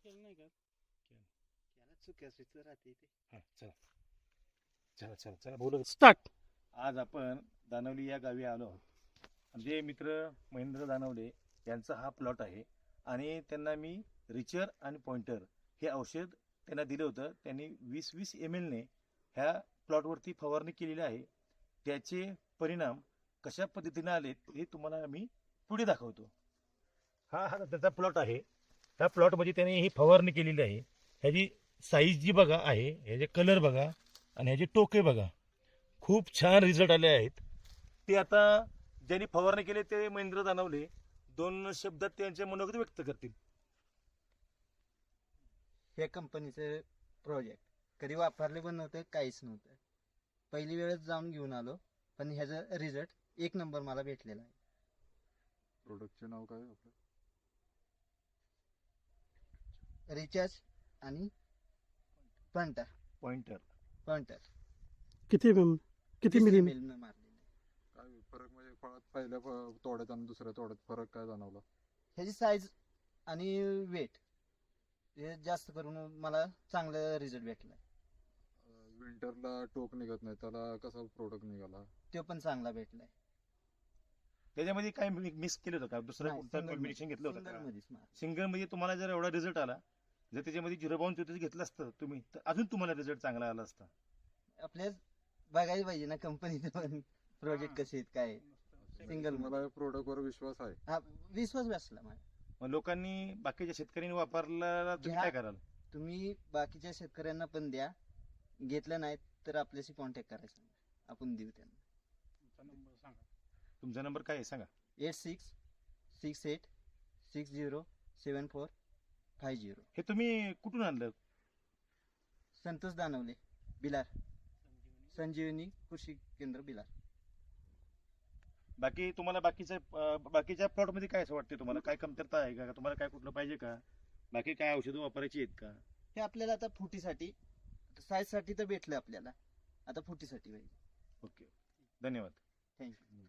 केलं नाही का? चुक्याचं राहते ते. हा, चला चला चला चला बोलू. स्टार्ट. आज आपण दानवली या गावी आलो आहोत. आमचे मित्र महेंद्र दानवले यांचा हा प्लॉट आहे आणि त्यांना मी रिचर आणि पॉइंटर हे औषध त्यांना दिलं होतं. त्यांनी 20-20 ml ने ह्या प्लॉटवरती फवारणी केलेली आहे. त्याचे परिणाम कशा पद्धतीने आलेत हे तुम्हाला मी पुढे दाखवतो. हा हा त्याचा प्लॉट आहे. ह्या प्लॉटमध्ये त्यांनी ही फवारणी केलेली आहे. ह्याची साईज जी बघा आहे, ह्याचे कलर बघा आणि ह्याचे टोके बघा, खूप छान रिझल्ट आले आहेत. ते आता ज्यांनी फवारणी केली ते महेंद्र दानवले 2 शब्दात त्यांचे मनोगत व्यक्त करतील. ह्या कंपनीचं प्रोजेक्ट कधी वापरले पण नव्हतं, काहीच नव्हतं. पहिली वेळच जाऊन घेऊन आलो, पण ह्याचा रिझल्ट 1 नंबर मला भेटलेला आहे. प्रोडक्टचे नाव काय आपलं? रिचार्ज आणि पॉइंटर. पॉइंटर किती मिली? मारलेलं आहे. काय फरक म्हणजे फळात पहिल्या तोड्यात आणि दुसऱ्या तोड्यात फरक काय जाणवला? ह्याची साईज आणि वेट हे जास्त करून मला चांगला रिझल्ट भेटला. विंटरला टोक निघत नाही, त्याला कसा प्रोडक्ट निघाला? तो पण चांगला भेटलाय. त्याच्यामध्ये काय मिक्स केलं होतं का? दुसरं नाही, कोणतं single कॉम्बिनेशन घेतलं होतं single का? मध्येच मार. सिंगल मध्ये तुम्हाला जर एवढा रिझल्ट आला, जर त्याच्यामध्ये 0.34 घेतलं असतं तुम्ही, तर अजून तुम्हाला रिझल्ट चांगला आला असता. आपल्या बघायला पाहिजे ना कंपनीचे पण प्रोजेक्ट कसे आहेत, काय सिंगल तुम्हाला या प्रोडक्ट वर विश्वास आहे? हा विश्वास बसला मला. मग लोकांनी बाकीच्या शेतकऱ्यांनी वापरला तुम्ही घ्या. काय कराल? तुम्ही बाकीच्या शेतकऱ्यांना पण द्या, घेतलं नाही तर आपल्याशी कॉन्टॅक्ट करायचा, आपण देऊ त्यांना. तुमचा नंबर सांगा. तुमचा नंबर काय आहे सांगा. 8668607450. हे तुम्ही कुठून आणलं? संतोष दानवले, बिलार. संजीवनी कृषी केंद्र, बिलार. बाकी तुम्हाला बाकीच्या प्लॉट मध्ये काय असं वाटते तुम्हाला? काय कमतरता आहे का? तुम्हाला काय कुठलं पाहिजे का? बाकी काय औषधं वापरायची आहेत का? हे आपल्याला आता फुटीसाठी, साईज साठी तर भेटलं आपल्याला, आता फुटीसाठी पाहिजे. ओके, धन्यवाद. थँक्यू.